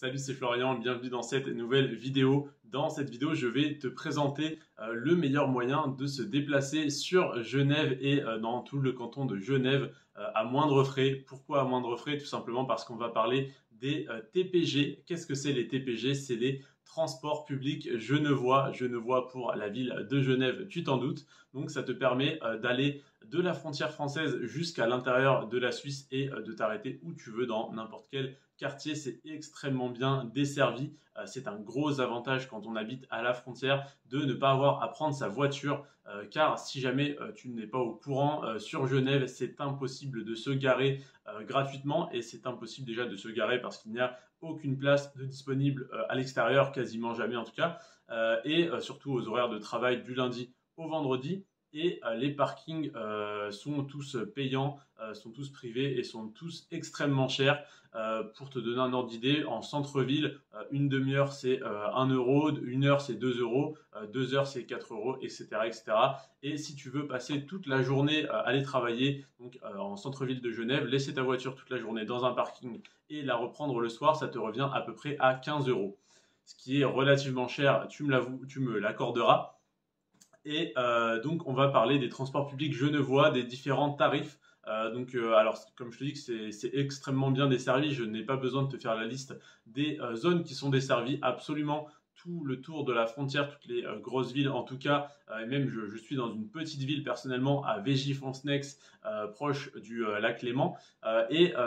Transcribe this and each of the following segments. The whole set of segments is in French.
Salut, c'est Florian, bienvenue dans cette nouvelle vidéo. Dans cette vidéo, je vais te présenter le meilleur moyen de se déplacer sur Genève et dans tout le canton de Genève à moindre frais. Pourquoi à moindre frais? Tout simplement parce qu'on va parler des TPG. Qu'est-ce que c'est les TPG? C'est les transports publics Genevois pour la ville de Genève, tu t'en doutes. Donc ça te permet d'aller de la frontière française jusqu'à l'intérieur de la Suisse et de t'arrêter où tu veux dans n'importe quel quartier. C'est extrêmement bien desservi. C'est un gros avantage quand on habite à la frontière de ne pas avoir à prendre sa voiture car si jamais tu n'es pas au courant, sur Genève, c'est impossible de se garer gratuitement et c'est impossible déjà de se garer parce qu'il n'y a aucune place de disponible à l'extérieur, quasiment jamais en tout cas, et surtout aux horaires de travail du lundi au vendredi. Et les parkings sont tous payants, sont tous privés et sont tous extrêmement chers. Pour te donner un ordre d'idée, en centre-ville, une demi-heure c'est 1 euro, une heure c'est 2 euros, 2 heures c'est 4 euros, etc., etc. Et si tu veux passer toute la journée aller travailler donc, en centre-ville de Genève, laisser ta voiture toute la journée dans un parking et la reprendre le soir, ça te revient à peu près à 15 euros. Ce qui est relativement cher, tu me l'accorderas. Et donc, on va parler des transports publics genevois, des différents tarifs. Alors, comme je te dis que c'est extrêmement bien desservi, je n'ai pas besoin de te faire la liste des zones qui sont desservies. Absolument tout le tour de la frontière, toutes les grosses villes en tout cas. Et même, je suis dans une petite ville personnellement à Végey-Foncenex, proche du lac Léman.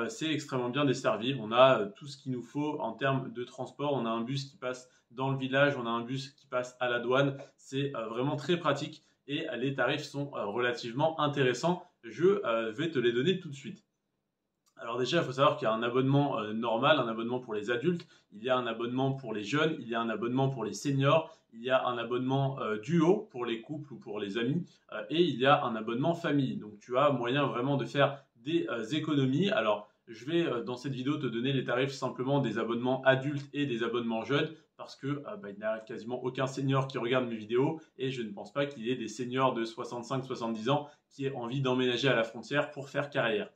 C'est extrêmement bien desservi. On a tout ce qu'il nous faut en termes de transport. On a un bus qui passe dans le village, on a un bus qui passe à la douane. C'est vraiment très pratique et les tarifs sont relativement intéressants. Je vais te les donner tout de suite. Alors déjà, il faut savoir qu'il y a un abonnement normal, un abonnement pour les adultes, il y a un abonnement pour les jeunes, il y a un abonnement pour les seniors, il y a un abonnement duo pour les couples ou pour les amis, et il y a un abonnement famille. Donc tu as moyen vraiment de faire des économies. Alors je vais dans cette vidéo te donner les tarifs simplement des abonnements adultes et des abonnements jeunes parce que il n'y a quasiment aucun senior qui regarde mes vidéos et je ne pense pas qu'il y ait des seniors de 65-70 ans qui aient envie d'emménager à la frontière pour faire carrière.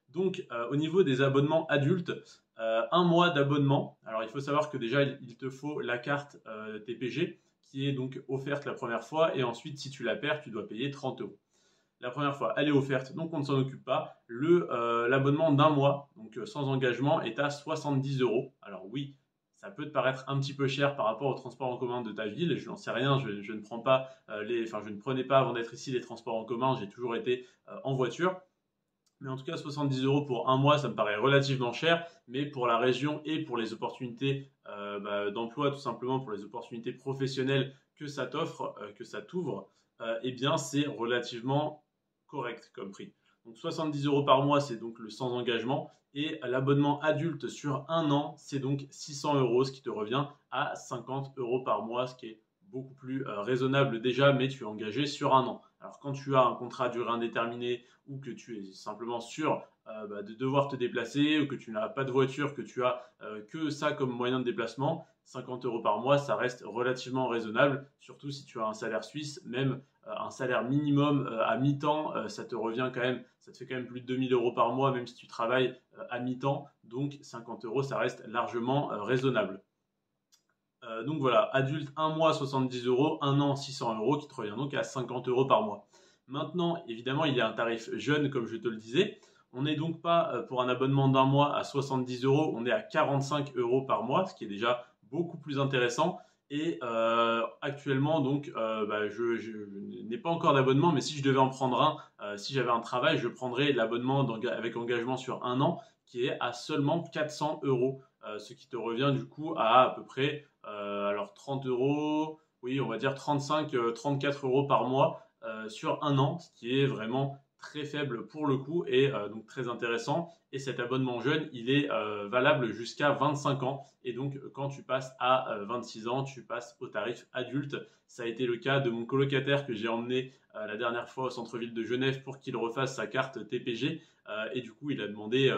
Donc, au niveau des abonnements adultes, un mois d'abonnement. Alors, il faut savoir que déjà, il te faut la carte TPG qui est donc offerte la première fois. Et ensuite, si tu la perds, tu dois payer 30 euros. La première fois, elle est offerte, donc on ne s'en occupe pas. L'abonnement d'un mois, donc sans engagement, est à 70 euros. Alors oui, ça peut te paraître un petit peu cher par rapport au transport en commun de ta ville. Je n'en sais rien, je ne prends pas je ne prenais pas avant d'être ici les transports en commun. J'ai toujours été en voiture. Mais en tout cas, 70 euros pour un mois, ça me paraît relativement cher. Mais pour la région et pour les opportunités d'emploi, tout simplement pour les opportunités professionnelles que ça t'offre, que ça t'ouvre, eh bien, c'est relativement correct comme prix. Donc 70 euros par mois, c'est donc le sans engagement. Et l'abonnement adulte sur un an, c'est donc 600 euros, ce qui te revient à 50 euros par mois, ce qui est beaucoup plus raisonnable déjà, mais tu es engagé sur un an. Alors quand tu as un contrat à durée indéterminée ou que tu es simplement sûr de devoir te déplacer ou que tu n'as pas de voiture, que tu as que ça comme moyen de déplacement, 50 euros par mois, ça reste relativement raisonnable, surtout si tu as un salaire suisse, même un salaire minimum à mi-temps, ça te revient quand même, ça te fait quand même plus de 2000 euros par mois, même si tu travailles à mi-temps, donc 50 euros, ça reste largement raisonnable. Donc voilà, adulte 1 mois 70 euros, 1 an 600 euros, qui te revient donc à 50 euros par mois. Maintenant, évidemment, il y a un tarif jeune, comme je te le disais. On n'est donc pas pour un abonnement d'un mois à 70 euros, on est à 45 euros par mois, ce qui est déjà beaucoup plus intéressant. Et actuellement, donc, je n'ai pas encore d'abonnement, mais si je devais en prendre un, si j'avais un travail, je prendrais l'abonnement avec engagement sur un an, qui est à seulement 400 euros, ce qui te revient du coup à peu près 30 euros, oui, on va dire 34 euros par mois sur un an, ce qui est vraiment très faible pour le coup et donc très intéressant. Et cet abonnement jeune, il est valable jusqu'à 25 ans. Et donc, quand tu passes à 26 ans, tu passes au tarif adulte. Ça a été le cas de mon colocataire que j'ai emmené la dernière fois au centre-ville de Genève pour qu'il refasse sa carte TPG. Et du coup, il a demandé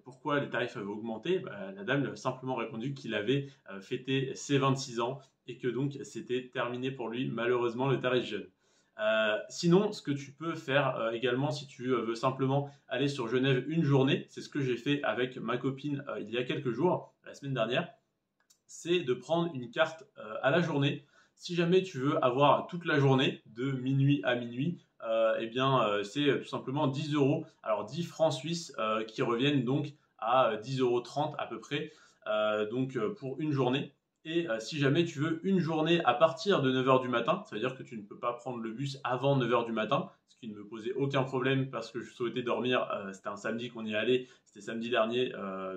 pourquoi les tarifs avaient augmenté. La dame lui a simplement répondu qu'il avait fêté ses 26 ans et que donc c'était terminé pour lui, malheureusement, le tarif jeune. Sinon, ce que tu peux faire également si tu veux simplement aller sur Genève une journée, c'est ce que j'ai fait avec ma copine il y a quelques jours. la semaine dernière, c'est de prendre une carte à la journée. Si jamais tu veux avoir toute la journée, de minuit à minuit, c'est tout simplement 10 euros. Alors 10 francs suisses qui reviennent donc à 10,30 € à peu près, pour une journée. Et si jamais tu veux une journée à partir de 9 h du matin, ça veut dire que tu ne peux pas prendre le bus avant 9 h du matin, ce qui ne me posait aucun problème parce que je souhaitais dormir. C'était un samedi qu'on y est allé, c'était samedi dernier,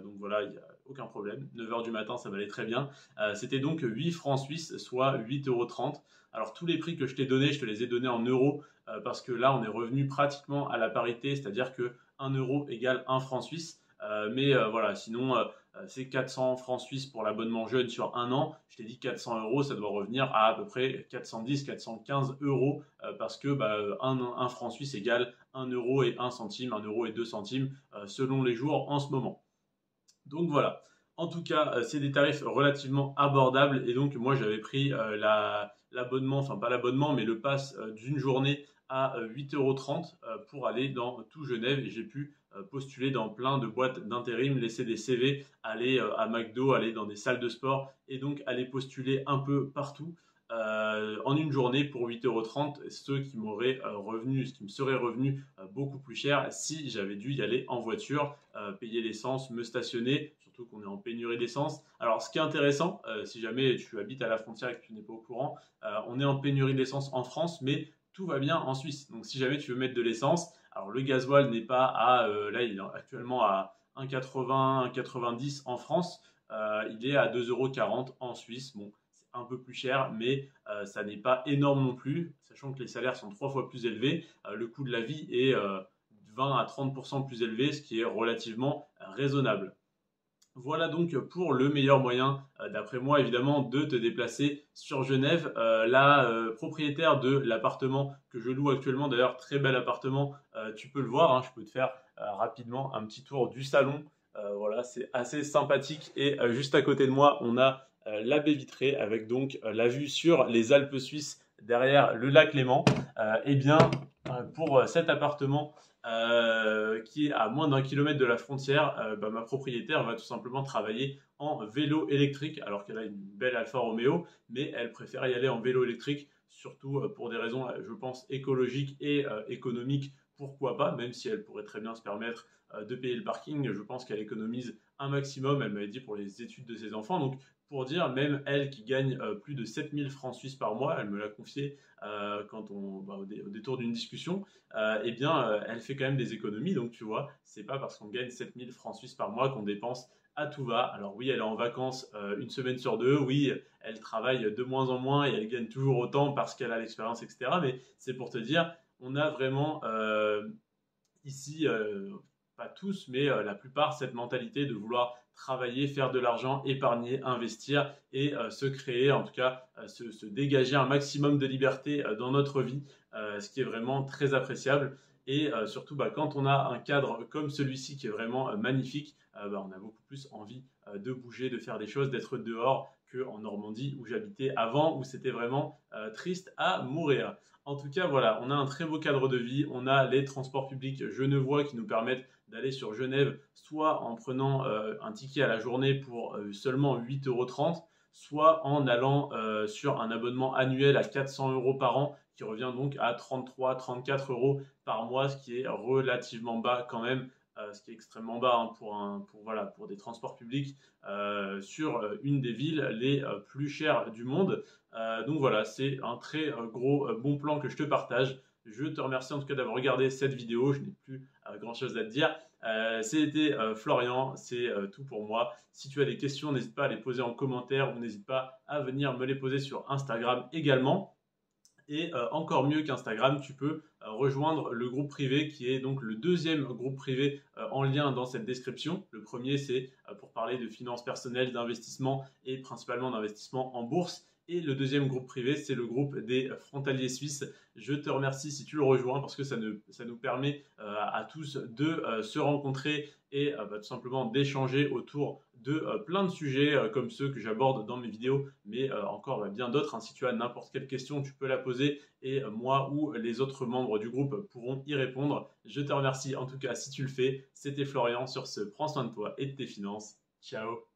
donc voilà, il n'y a aucun problème. 9 h du matin, ça m'allait très bien. C'était donc 8 francs suisses, soit 8,30 €. Alors tous les prix que je t'ai donnés, je te les ai donnés en euros parce que là, on est revenu pratiquement à la parité, c'est-à-dire que 1 euro égale 1 franc suisse. Voilà, sinon c'est 400 francs suisses pour l'abonnement jeune sur un an. Je t'ai dit 400 euros, ça doit revenir à peu près 410, 415 euros parce que 1 franc suisse égale 1 euro et 1 centime, 1 euro et 2 centimes selon les jours en ce moment. Donc voilà. En tout cas, c'est des tarifs relativement abordables et donc moi j'avais pris l'abonnement, enfin pas l'abonnement, mais le pass d'une journée à 8,30 € pour aller dans tout Genève et j'ai pu postuler dans plein de boîtes d'intérim, laisser des CV, aller à McDo, aller dans des salles de sport et donc aller postuler un peu partout en une journée pour 8,30 €, ce qui me serait revenu beaucoup plus cher si j'avais dû y aller en voiture, payer l'essence, me stationner, surtout qu'on est en pénurie d'essence. Alors ce qui est intéressant, si jamais tu habites à la frontière et que tu n'es pas au courant, on est en pénurie d'essence en France, mais tout va bien en Suisse. Donc si jamais tu veux mettre de l'essence, alors le gasoil n'est pas là il est actuellement à 1,80, 1,90 en France, il est à 2,40 € en Suisse. Bon, c'est un peu plus cher, mais ça n'est pas énorme non plus, sachant que les salaires sont 3 fois plus élevés. Le coût de la vie est 20 à 30% plus élevé, ce qui est relativement raisonnable. Voilà donc pour le meilleur moyen, d'après moi évidemment, de te déplacer sur Genève. La propriétaire de l'appartement que je loue actuellement, d'ailleurs très bel appartement, tu peux le voir, hein, je peux te faire rapidement un petit tour du salon. Voilà, c'est assez sympathique et juste à côté de moi, on a la baie vitrée avec donc la vue sur les Alpes suisses derrière le lac Léman. Pour cet appartement, qui est à moins d'1 kilomètre de la frontière, ma propriétaire va tout simplement travailler en vélo électrique, alors qu'elle a une belle Alfa Romeo, mais elle préfère y aller en vélo électrique, surtout pour des raisons, je pense, écologiques et économiques. Pourquoi pas, même si elle pourrait très bien se permettre de payer le parking, je pense qu'elle économise un maximum, elle m'avait dit, pour les études de ses enfants. Donc pour dire, même elle qui gagne plus de 7000 francs suisses par mois, elle me l'a confié au détour d'une discussion, elle fait quand même des économies. Donc tu vois, c'est pas parce qu'on gagne 7000 francs suisses par mois qu'on dépense à tout va. Alors oui, elle est en vacances une semaine sur deux, oui, elle travaille de moins en moins et elle gagne toujours autant parce qu'elle a l'expérience, etc. Mais c'est pour te dire, on a vraiment ici, pas tous, mais la plupart, cette mentalité de vouloir travailler, faire de l'argent, épargner, investir et se créer, en tout cas se dégager un maximum de liberté dans notre vie, ce qui est vraiment très appréciable. Et surtout, quand on a un cadre comme celui-ci qui est vraiment magnifique, on a beaucoup plus envie de bouger, de faire des choses, d'être dehors qu'en Normandie où j'habitais avant, où c'était vraiment triste à mourir. En tout cas, voilà, on a un très beau cadre de vie, on a les transports publics genevois qui nous permettent d'aller sur Genève, soit en prenant un ticket à la journée pour seulement 8,30 €, soit en allant sur un abonnement annuel à 400 € par an, qui revient donc à 33, 34 € par mois, ce qui est relativement bas quand même, ce qui est extrêmement bas hein, pour des transports publics sur une des villes les plus chères du monde. Donc voilà, c'est un très gros bon plan que je te partage. Je te remercie en tout cas d'avoir regardé cette vidéo. Je n'ai plus grand chose à te dire. C'était Florian, c'est tout pour moi. Si tu as des questions, n'hésite pas à les poser en commentaire ou n'hésite pas à venir me les poser sur Instagram également. Et encore mieux qu'Instagram, tu peux rejoindre le groupe privé qui est donc le deuxième groupe privé en lien dans cette description. Le premier, c'est pour parler de finances personnelles, d'investissement et principalement d'investissement en bourse. Et le deuxième groupe privé, c'est le groupe des frontaliers suisses. Je te remercie si tu le rejoins parce que ça nous permet à tous de se rencontrer et tout simplement d'échanger autour de plein de sujets comme ceux que j'aborde dans mes vidéos, mais encore bien d'autres. Hein. Si tu as n'importe quelle question, tu peux la poser et moi ou les autres membres du groupe pourront y répondre. Je te remercie en tout cas si tu le fais. C'était Florian sur ce. Prends soin de toi et de tes finances. Ciao.